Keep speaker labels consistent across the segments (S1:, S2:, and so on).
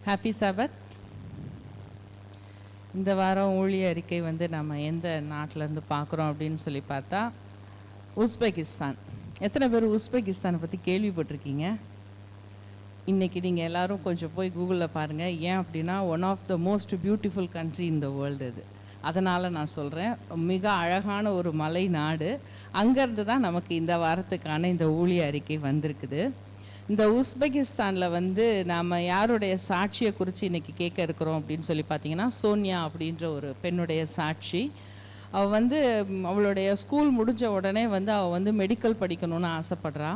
S1: Happy சாபத். இந்த வாரம் ஊழிய அறிக்கை வந்து நம்ம எந்த நாட்டிலேருந்து பார்க்குறோம் அப்படின்னு சொல்லி பார்த்தா உஸ்பெகிஸ்தான். எத்தனை பேர் உஸ்பெகிஸ்தானை பற்றி கேள்விப்பட்டிருக்கீங்க? இன்றைக்கி நீங்கள் எல்லோரும் கொஞ்சம் போய் கூகுளில் பாருங்கள். ஏன் அப்படின்னா one of the most beautiful country in the world இது. அதனால் நான் சொல்கிறேன், மிக அழகான ஒரு மலை நாடு. அங்கேருந்து தான் நமக்கு இந்த வாரத்துக்கான இந்த ஊழிய அறிக்கை வந்திருக்குது. இந்த உஸ்பெகிஸ்தானில் வந்து நாம் யாருடைய சாட்சியை குறித்து இன்றைக்கி கேட்க இருக்கிறோம் அப்படின்னு சொல்லி பார்த்தீங்கன்னா, சோனியா அப்படின்ற ஒரு பெண்ணுடைய சாட்சி. அவள் வந்து அவளுடைய ஸ்கூல் முடிஞ்ச உடனே வந்து அவள் வந்து மெடிக்கல் படிக்கணும்னு ஆசைப்படுறா.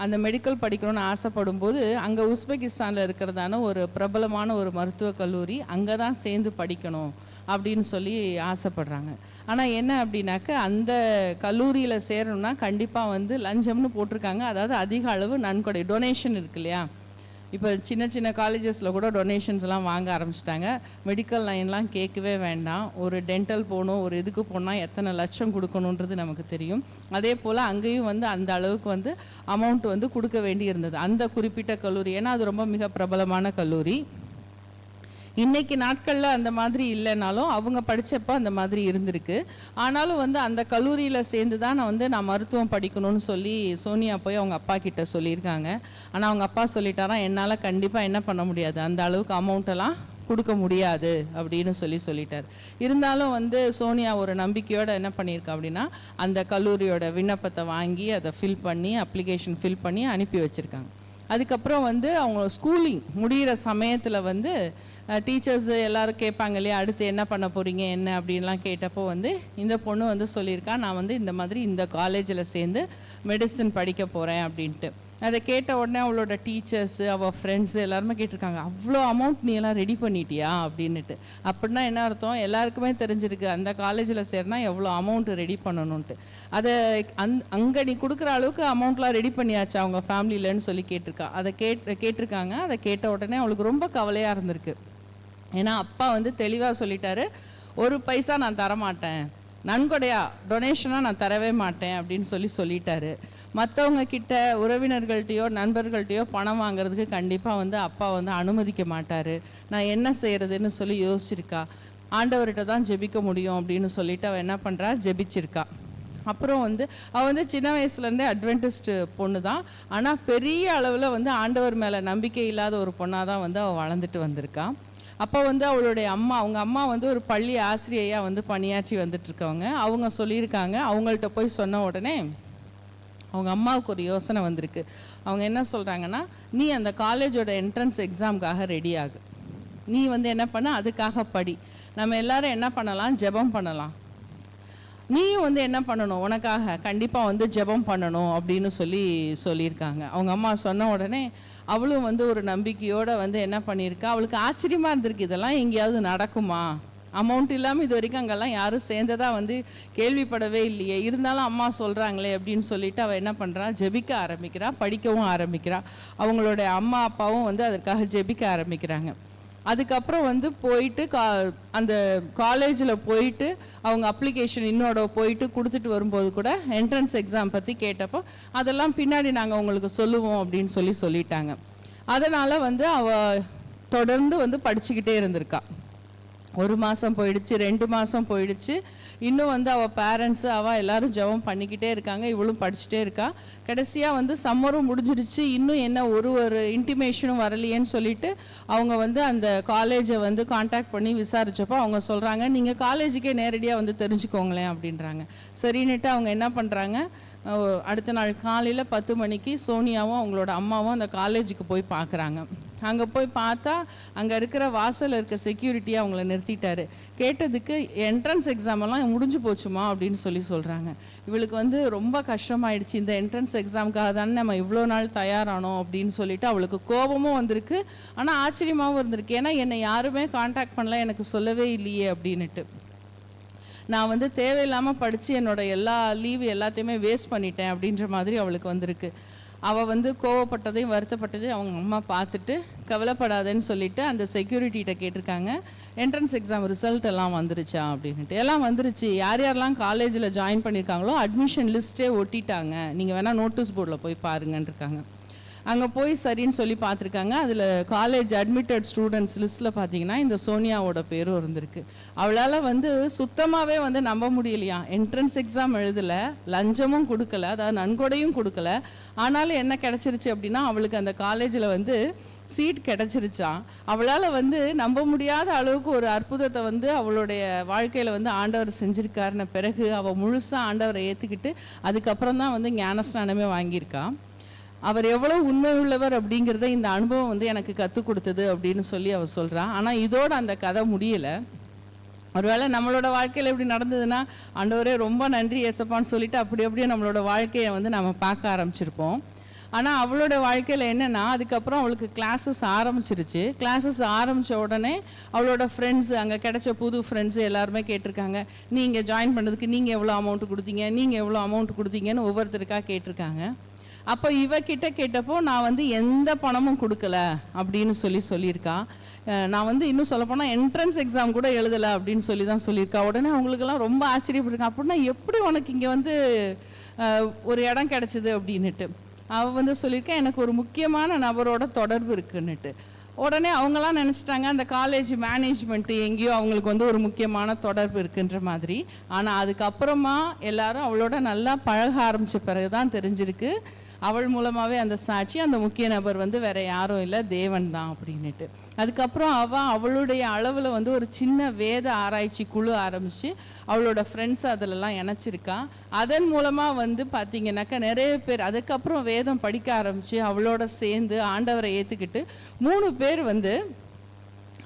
S1: அந்த மெடிக்கல் படிக்கணும்னு ஆசைப்படும் போது அங்கே உஸ்பெகிஸ்தானில் இருக்கிறதான ஒரு பிரபலமான ஒரு மருத்துவக் கல்லூரி, அங்கே தான் சேர்ந்து படிக்கணும் அப்படின்னு சொல்லி ஆசைப்படுறாங்க. ஆனால் என்ன அப்படின்னாக்க, அந்த கல்லூரியில் சேரணும்னா கண்டிப்பாக வந்து லஞ்சம்னு போட்டிருக்காங்க. அதாவது அதிக அளவு நன்கொடை, டொனேஷன் இருக்கு இல்லையா? இப்போ சின்ன சின்ன காலேஜஸில் கூட டொனேஷன்ஸ்லாம் வாங்க ஆரம்பிச்சிட்டாங்க. மெடிக்கல் லைன்லாம் கேட்கவே வேண்டாம். ஒரு டென்டல் போகணும், ஒரு இதுக்கு போனால் எத்தனை லட்சம் கொடுக்கணுன்றது நமக்கு தெரியும். அதே போல் அங்கேயும் வந்து அந்த அளவுக்கு வந்து அமௌண்ட் வந்து கொடுக்க வேண்டி இருந்தது அந்த குறிப்பிட்ட கல்லூரி. ஏன்னா அது ரொம்ப மிக பிரபலமான கல்லூரி. இன்றைக்கி நாட்களில் அந்த மாதிரி இல்லைனாலும் அவங்க படித்தப்போ அந்த மாதிரி இருந்திருக்கு. ஆனாலும் வந்து அந்த கல்லூரியில் சேர்ந்து தான் நான் மருத்துவம் படிக்கணும்னு சொல்லி சோனியா போய் அவங்க அப்பா கிட்ட சொல்லியிருக்காங்க. ஆனால் அவங்க அப்பா சொல்லிட்டாராம், என்னால் கண்டிப்பாக என்ன பண்ண முடியாது, அந்த அளவுக்கு அமௌண்ட்டெல்லாம் கொடுக்க முடியாது அப்படின்னு சொல்லிட்டார். இருந்தாலும் வந்து சோனியா ஒரு நம்பிக்கையோடு என்ன பண்ணியிருக்கா அப்படின்னா, அந்த கல்லூரியோட விண்ணப்பத்தை வாங்கி அதை ஃபில் பண்ணி அப்ளிகேஷன் ஃபில் பண்ணி அனுப்பி வச்சுருக்காங்க. அதுக்கப்புறம் வந்து அவங்க ஸ்கூலிங் முடிகிற சமயத்தில் வந்து டீச்சர்ஸ் எல்லோரும் கேட்பாங்க இல்லையா, அடுத்து என்ன பண்ண போகிறீங்க என்ன அப்படின்லாம் கேட்டப்போ வந்து இந்த பொண்ணு வந்து சொல்லியிருக்கா, நான் வந்து இந்த மாதிரி இந்த காலேஜில் சேர்ந்து மெடிசன் படிக்க போகிறேன் அப்படின்ட்டு. அதை கேட்ட உடனே அவளோட டீச்சர்ஸு, அவள் ஃப்ரெண்ட்ஸு எல்லாருமே கேட்டிருக்காங்க, அவ்வளோ அமௌண்ட் நீ எல்லாம் ரெடி பண்ணிட்டியா அப்படின்ட்டு. அப்படின்னா என்ன அர்த்தம், எல்லாருக்குமே தெரிஞ்சிருக்கு அந்த காலேஜில் சேர்னா எவ்வளோ அமௌண்ட்டு ரெடி பண்ணணுன்ட்டு. அதை அங்கே நீ கொடுக்குற அளவுக்கு அமௌண்ட்லாம் ரெடி பண்ணியாச்சா அவங்க ஃபேமிலியிலன்னு சொல்லி கேட்டிருக்கா. அதை கேட்டிருக்காங்க. அதை கேட்ட உடனே அவளுக்கு ரொம்ப கவலையாக இருந்திருக்கு. ஏன்னா அப்பா வந்து தெளிவாக சொல்லிட்டாரு, ஒரு பைசா நான் தரமாட்டேன், நன்கொடையா டொனேஷனாக நான் தரவே மாட்டேன் அப்படின்னு சொல்லிட்டாரு. மற்றவங்க கிட்ட உறவினர்கள்ட்டையோ நண்பர்கள்ட்டையோ பணம் வாங்குறதுக்கு கண்டிப்பாக வந்து அப்பா வந்து அனுமதிக்க மாட்டார். நான் என்ன செய்கிறதுன்னு சொல்லி யோசிச்சிருக்கா. ஆண்டவர்கிட்ட தான் ஜெபிக்க முடியும் அப்படின்னு சொல்லிட்டு அவள் என்ன பண்ணுறா, ஜெபிச்சிருக்கா. அப்புறம் வந்து அவள் வந்து சின்ன வயசுலேருந்தே அட்வென்டிஸ்ட் பொண்ணு தான். ஆனால் பெரிய அளவில் வந்து ஆண்டவர் மேலே நம்பிக்கை இல்லாத ஒரு பொண்ணாக தான் வந்து அவள் வளர்ந்துட்டு வந்திருக்கா. அப்போ வந்து அவளுடைய அவங்க அம்மா வந்து ஒரு பள்ளி ஆசிரியையாக வந்து பணியாற்றி வந்துட்டுருக்கவங்க. அவங்க சொல்லியிருக்காங்க, அவங்கள்ட்ட போய் சொன்ன உடனே அவங்க அம்மாவுக்கு ஒரு யோசனை வந்திருக்கு. அவங்க என்ன சொல்கிறாங்கன்னா, நீ அந்த காலேஜோட என்ட்ரன்ஸ் எக்ஸாமுக்காக ரெடி ஆகு, நீ வந்து என்ன பண்ண, அதுக்காக படி, நம்ம எல்லாரும் என்ன பண்ணலாம், ஜெபம் பண்ணலாம், நீயும் வந்து என்ன பண்ணணும், உனக்காக கண்டிப்பாக வந்து ஜெபம் பண்ணணும் அப்படின்னு சொல்லியிருக்காங்க. அவங்க அம்மா சொன்ன உடனே அவளும் வந்து ஒரு நம்பிக்கையோடு வந்து என்ன பண்ணியிருக்கா. அவளுக்கு ஆச்சரியமாக இருந்திருக்கு, இதெல்லாம் எங்கேயாவது நடக்குமா, அமௌண்ட் இல்லாமல் இது வரைக்கும் அங்கெல்லாம் யாரும் சேர்ந்ததாக வந்து கேள்விப்படவே இல்லையே, இருந்தாலும் அம்மா சொல்கிறாங்களே அப்படின்னு சொல்லிட்டு அவள் என்ன பண்ணுறா, ஜெபிக்க ஆரம்பிக்கிறா, படிக்கவும் ஆரம்பிக்கிறா. அவங்களுடைய அம்மா அப்பாவும் வந்து அதற்காக ஜெபிக்க ஆரம்பிக்கிறாங்க. அதுக்கப்புறம் வந்து போயிட்டு அந்த காலேஜில் போயிட்டு அவங்க அப்ளிகேஷன் இன்னோட போயிட்டு கொடுத்துட்டு வரும்போது கூட என்ட்ரன்ஸ் எக்ஸாம் பற்றி கேட்டப்போ அதெல்லாம் பின்னாடி நாங்கள் உங்களுக்கு சொல்லுவோம் அப்படின்னு சொல்லிட்டாங்க. அதனால் வந்து அவள் தொடர்ந்து வந்து படிச்சுக்கிட்டே இருந்திருக்கா. 1 மாதம் போயிடுச்சு, 2 மாதம் போயிடுச்சு. இன்னும் வந்து அவள் பேரண்ட்ஸு அவள் எல்லோரும் ஜெபம் பண்ணிக்கிட்டே இருக்காங்க, இவளும் படிச்சுட்டே இருக்கா. கடைசியாக வந்து சம்மரும் முடிஞ்சிடுச்சு, இன்னும் என்ன ஒரு இன்டிமேஷனும் வரலையேன்னு சொல்லிட்டு அவங்க வந்து அந்த காலேஜை வந்து காண்டாக்ட் பண்ணி விசாரித்தப்போ அவங்க சொல்கிறாங்க, நீங்கள் காலேஜுக்கே நேரடியாக வந்து தெரிஞ்சுக்கோங்களேன் அப்படின்றாங்க. சரின்னுட்டு அவங்க என்ன பண்ணுறாங்க, அடுத்த நாள் காலையில் 10 மணிக்கு சோனியாவும் அவங்களோட அம்மாவும் அந்த காலேஜுக்கு போய் பார்க்குறாங்க. அங்கே போய் பார்த்தா அங்கே இருக்கிற வாசலில் இருக்க செக்யூரிட்டியை அவங்கள நிறுத்திட்டாரு. கேட்டதுக்கு என்ட்ரன்ஸ் எக்ஸாமெல்லாம் முடிஞ்சு போச்சுமா அப்படின்னு சொல்கிறாங்க. இவளுக்கு வந்து ரொம்ப கஷ்டமாயிடுச்சு, இந்த என்ட்ரன்ஸ் எக்ஸாமுக்காக தானே நம்ம இவ்வளோ நாள் தயாரானோம் அப்படின்னு சொல்லிட்டு அவளுக்கு கோபமும் வந்திருக்கு. ஆனால் ஆச்சரியமாகவும் இருந்திருக்கு, ஏன்னா என்னை யாருமே காண்டாக்ட் பண்ணல, எனக்கு சொல்லவே இல்லையே அப்படின்னுட்டு. நான் வந்து தேவையில்லாமல் படித்து என்னோடய எல்லா லீவு எல்லாத்தையுமே வேஸ்ட் பண்ணிட்டேன் அப்படின்ற மாதிரி அவளுக்கு வந்திருக்கு. அவள் வந்து கோவப்பட்டதையும் வருத்தப்பட்டதையும் அவங்க அம்மா பார்த்துட்டு கவலைப்படாதேன்னு சொல்லிவிட்டு அந்த செக்யூரிட்டிகிட்ட கேட்டிருக்காங்க, என்ட்ரன்ஸ் எக்ஸாம் ரிசல்ட் எல்லாம் வந்துருச்சா அப்படின்ட்டு. எல்லாம் வந்துருச்சு, யார் யாரெல்லாம் காலேஜில் ஜாயின் பண்ணியிருக்காங்களோ அட்மிஷன் லிஸ்ட்டே ஒட்டிட்டாங்க, நீங்கள் வேணால் நோட்டீஸ் போர்டில் போய் பாருங்கன்னு இருக்காங்க. அங்கே போய் சரின்னு சொல்லி பார்த்துருக்காங்க. அதில் காலேஜ் அட்மிட்டட் ஸ்டூடெண்ட்ஸ் லிஸ்ட்டில் பார்த்தீங்கன்னா இந்த சோனியாவோட பேரும் இருந்திருக்கு. அவளால் வந்து சுத்தமாகவே வந்து நம்ப முடியலையா, என்ட்ரன்ஸ் எக்ஸாம் எழுதலை, லஞ்சமும் கொடுக்கல, அதாவது நன்கொடையும் கொடுக்கல, ஆனாலும் என்ன கிடச்சிருச்சு அப்படின்னா அவளுக்கு அந்த காலேஜில் வந்து சீட் கிடச்சிருச்சான். அவளால் வந்து நம்ப முடியாத அளவுக்கு ஒரு அற்புதத்தை வந்து அவளுடைய வாழ்க்கையில் வந்து ஆண்டவர் செஞ்சுருக்காருன பிறகு அவள் முழுசாக ஆண்டவரை ஏற்றுக்கிட்டு அதுக்கப்புறம் தான் வந்து ஞானஸ்நானமே வாங்கியிருக்கா. அவர் எவ்வளோ உண்மை உள்ளவர் அப்படிங்கிறத இந்த அனுபவம் வந்து எனக்கு கற்றுக் கொடுத்தது அப்படின்னு சொல்லி அவள் சொல்கிறான். ஆனால் இதோட அந்த கதை முடியலை. ஒருவேளை நம்மளோட வாழ்க்கையில் எப்படி நடந்ததுன்னா, ஆண்டவரே ரொம்ப நன்றி ஏசப்பான்னு சொல்லிட்டு அப்படியே நம்மளோட வாழ்க்கையை வந்து நம்ம பார்க்க ஆரம்பிச்சிருப்போம். ஆனால் அவளோட வாழ்க்கையில் என்னென்னா, அதுக்கப்புறம் அவளுக்கு கிளாஸஸ் ஆரம்பிச்சிருச்சு. கிளாஸஸ் ஆரம்பித்த உடனே அவளோட ஃப்ரெண்ட்ஸு, அங்கே கிடைச்ச புது ஃப்ரெண்ட்ஸு எல்லாருமே கேட்டிருக்காங்க, நீங்கள் ஜாயின் பண்ணுறதுக்கு நீங்கள் எவ்வளோ அமௌண்ட் கொடுத்தீங்க, நீங்கள் எவ்வளோ அமௌண்ட் கொடுத்தீங்கன்னு ஒவ்வொருத்தருக்காக கேட்டிருக்காங்க. அப்போ இவகிட்ட கேட்டப்போ நான் வந்து எந்த பணமும் கொடுக்கல அப்படின்னு சொல்லியிருக்கா. நான் வந்து இன்னும் சொல்லப்போனால் என்ட்ரன்ஸ் எக்ஸாம் கூட எழுதலை அப்படின்னு சொல்லி தான் சொல்லியிருக்கா. உடனே அவங்களுக்கெல்லாம் ரொம்ப ஆச்சரியப்பட்டிருக்கா. அப்படின்னா எப்படி உனக்கு இங்கே வந்து ஒரு இடம் கிடச்சிது அப்படின்னுட்டு. அவள் வந்து சொல்லியிருக்கேன், எனக்கு ஒரு முக்கியமான நபரோட தொடர்பு இருக்குன்னுட்டு. உடனே அவங்களாம் நினச்சிட்டாங்க அந்த காலேஜ் மேனேஜ்மெண்ட்டு எங்கேயோ அவங்களுக்கு வந்து ஒரு முக்கியமான தொடர்பு இருக்குன்ற மாதிரி. ஆனால் அதுக்கப்புறமா எல்லாரும் அவளோட நல்லா பழக ஆரம்பித்த பிறகு தான் தெரிஞ்சிருக்கு அவள் மூலமாகவே அந்த சாட்சி, அந்த முக்கிய நபர் வந்து வேற யாரும் இல்லை, தேவன் தான் அப்படின்னுட்டு. அதுக்கப்புறம் அவளுடைய அளவில் வந்து ஒரு சின்ன வேத ஆராய்ச்சி குழு ஆரம்பித்து அவளோட ஃப்ரெண்ட்ஸ் அதிலெல்லாம் இணைச்சிருக்கா. அதன் மூலமாக வந்து பார்த்திங்கனாக்கா நிறைய பேர் அதுக்கப்புறம் வேதம் படிக்க ஆரம்பித்து அவளோட சேர்ந்து ஆண்டவரை ஏற்றுக்கிட்டு 3 பேர் வந்து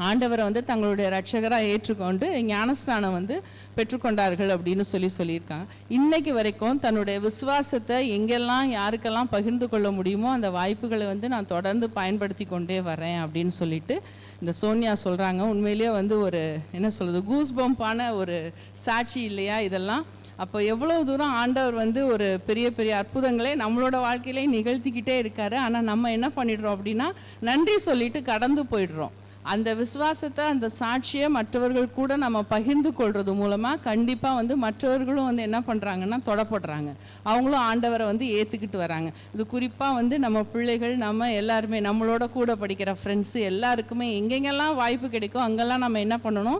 S1: ஆண்டவரை வந்து தங்களுடைய ரட்சகராக ஏற்றுக்கொண்டு ஞானஸ்நானம் வந்து பெற்றுக்கொண்டார்கள் அப்படின்னு சொல்லியிருக்காங்க. இன்னைக்கு வரைக்கும் தன்னுடைய விசுவாசத்தை எங்கெல்லாம் யாருக்கெல்லாம் பகிர்ந்து கொள்ள முடியுமோ அந்த வாய்ப்புகளை வந்து நான் தொடர்ந்து பயன்படுத்தி கொண்டே வரேன் அப்படின்னு சொல்லிட்டு இந்த சோனியா சொல்கிறாங்க. உண்மையிலேயே வந்து ஒரு என்ன சொல்கிறது, கூஸ் பம்பான ஒரு சாட்சி இல்லையா இதெல்லாம். அப்போ எவ்வளோ தூரம் ஆண்டவர் வந்து ஒரு பெரிய பெரிய அற்புதங்களே நம்மளோட வாழ்க்கையிலே நிகழ்த்திக்கிட்டே இருக்காரு. ஆனால் நம்ம என்ன பண்ணிடுறோம் அப்படின்னா நன்றி சொல்லிட்டு கடந்து போயிடுறோம். அந்த விசுவாசத்தை, அந்த சாட்சியை மற்றவர்கள் கூட நம்ம பகிர்ந்து கொள்வது மூலமாக கண்டிப்பாக வந்து மற்றவர்களும் வந்து என்ன பண்ணுறாங்கன்னா தொடப்படுறாங்க, அவங்களும் ஆண்டவரை வந்து ஏற்றுக்கிட்டு வராங்க. இது குறிப்பாக வந்து நம்ம பிள்ளைகள், நம்ம எல்லாருமே, நம்மளோட கூட படிக்கிற ஃப்ரெண்ட்ஸு எல்லாருக்குமே எங்கெங்கெல்லாம் வாய்ப்பு கிடைக்கும் அங்கெல்லாம் நம்ம என்ன பண்ணணும்,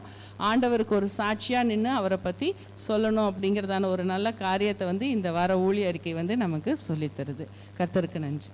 S1: ஆண்டவருக்கு ஒரு சாட்சியாக நின்று அவரை பற்றி சொல்லணும் அப்படிங்கிறதான ஒரு நல்ல காரியத்தை வந்து இந்த வார ஊழிய அறிக்கை வந்து நமக்கு சொல்லித்தருது. கர்த்தருக்கு நன்றி.